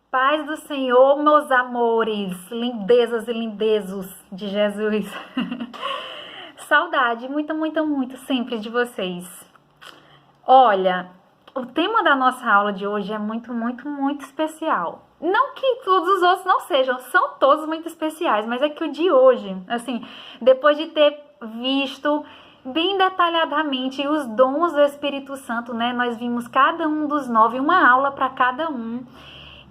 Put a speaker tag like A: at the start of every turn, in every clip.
A: Paz do Senhor, meus amores, lindezas e lindezos de Jesus. Saudade, muita, muita, muito sempre de vocês. Olha, o tema da nossa aula de hoje é muito, muito, muito especial. Não que todos os outros não sejam, são todos muito especiais, mas é que o de hoje, assim, depois de ter visto bem detalhadamente os dons do Espírito Santo, né? Nós vimos cada um dos 9, uma aula para cada um.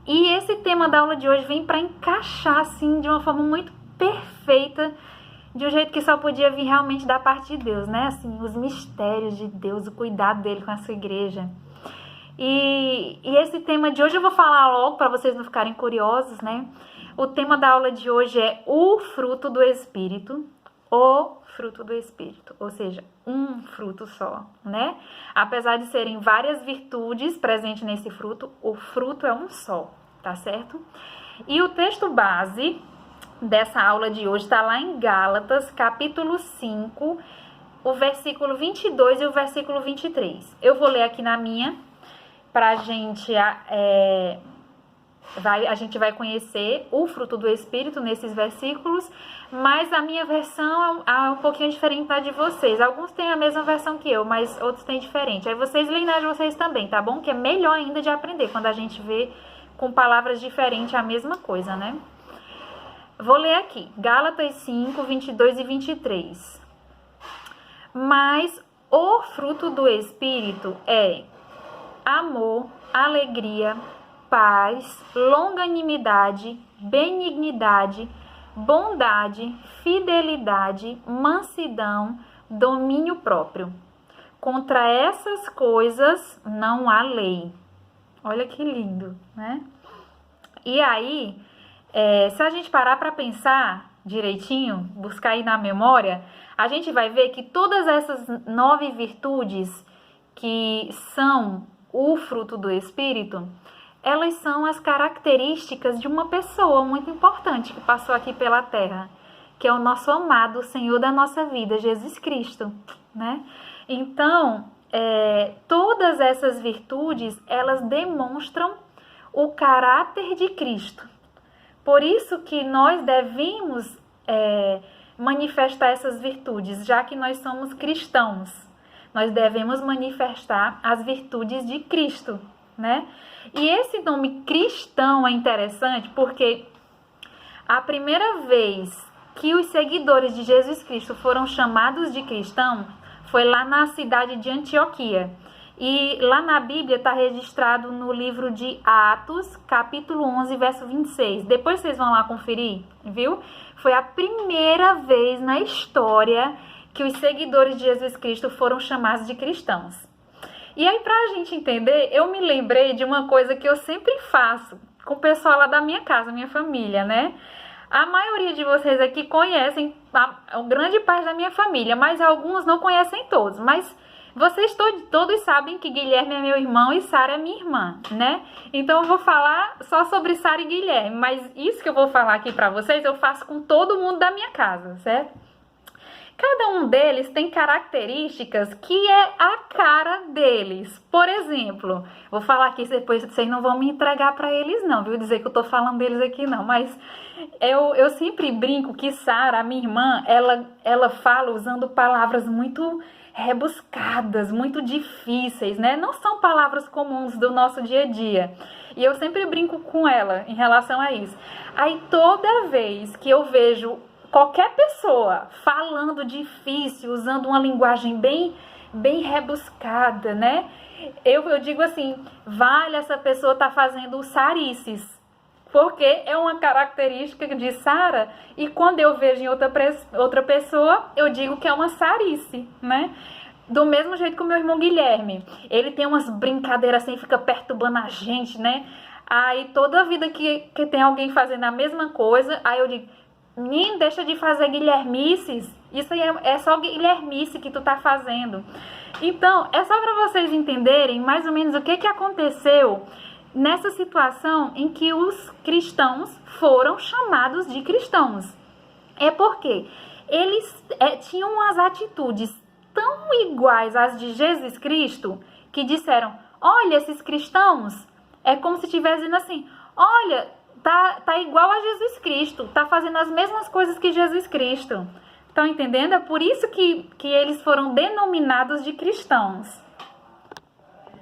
A: E esse tema da aula de hoje vem para encaixar, assim, de uma forma muito perfeita, de um jeito que só podia vir realmente da parte de Deus, né? Assim, os mistérios de Deus, o cuidado dele com a sua igreja. E esse tema de hoje eu vou falar logo para vocês não ficarem curiosos, né? O tema da aula de hoje é o fruto do Espírito, o fruto do Espírito, ou seja, um fruto só, né? Apesar de serem várias virtudes presentes nesse fruto, o fruto é um só, tá certo? E o texto base dessa aula de hoje está lá em Gálatas, capítulo 5, o versículo 22 e o versículo 23. Eu vou ler aqui na minha, pra gente... a gente vai conhecer o fruto do Espírito nesses versículos, mas a minha versão é um pouquinho diferente da de vocês. Alguns têm a mesma versão que eu, mas outros têm diferente. Aí vocês leem na de vocês também, tá bom? Que é melhor ainda de aprender, quando a gente vê com palavras diferentes a mesma coisa, né? Vou ler aqui, Gálatas 5, 22 e 23. Mas o fruto do Espírito é amor, alegria, paz, longanimidade, benignidade, bondade, fidelidade, mansidão, domínio próprio. Contra essas coisas não há lei. Olha que lindo, né? E aí, se a gente parar para pensar direitinho, buscar aí na memória, a gente vai ver que todas essas 9 virtudes que são o fruto do Espírito, elas são as características de uma pessoa muito importante que passou aqui pela Terra, que é o nosso amado Senhor da nossa vida, Jesus Cristo, né? Então, todas essas virtudes, elas demonstram o caráter de Cristo. Por isso que nós devemos manifestar essas virtudes, já que nós somos cristãos. Nós devemos manifestar as virtudes de Cristo, né? E esse nome cristão é interessante porque a primeira vez que os seguidores de Jesus Cristo foram chamados de cristão foi lá na cidade de Antioquia. E lá na Bíblia está registrado no livro de Atos, capítulo 11, verso 26. Depois vocês vão lá conferir, viu? Foi a primeira vez na história que os seguidores de Jesus Cristo foram chamados de cristãos. E aí, para a gente entender, eu me lembrei de uma coisa que eu sempre faço com o pessoal lá da minha casa, minha família, né? A maioria de vocês aqui conhecem a grande parte da minha família, mas alguns não conhecem todos. Mas vocês todos sabem que Guilherme é meu irmão e Sara é minha irmã, né? Então eu vou falar só sobre Sara e Guilherme, mas isso que eu vou falar aqui para vocês eu faço com todo mundo da minha casa, certo? Cada um deles tem características que é a cara deles. Por exemplo, vou falar aqui, depois vocês não vão me entregar para eles não, viu? Dizer que eu tô falando deles aqui não, mas eu sempre brinco que Sara, a minha irmã, ela fala usando palavras muito rebuscadas, muito difíceis, né? Não são palavras comuns do nosso dia a dia. E eu sempre brinco com ela em relação a isso. Aí toda vez que eu vejo qualquer pessoa falando difícil, usando uma linguagem bem rebuscada, né? Eu digo assim, vale, essa pessoa tá fazendo sarices, porque é uma característica de Sara, e quando eu vejo em outra pessoa, eu digo que é uma sarice, né? Do mesmo jeito que o meu irmão Guilherme, ele tem umas brincadeiras assim, fica perturbando a gente, né? Aí toda vida que tem alguém fazendo a mesma coisa, aí eu digo, nem deixa de fazer guilhermices. Isso aí é só guilhermice que tu tá fazendo. Então, é só para vocês entenderem mais ou menos o que aconteceu nessa situação em que os cristãos foram chamados de cristãos. É porque eles tinham umas atitudes tão iguais às de Jesus Cristo que disseram, olha, esses cristãos, é como se estivesse dizendo assim, olha, tá igual a Jesus Cristo, tá fazendo as mesmas coisas que Jesus Cristo. Estão entendendo? É por isso que eles foram denominados de cristãos.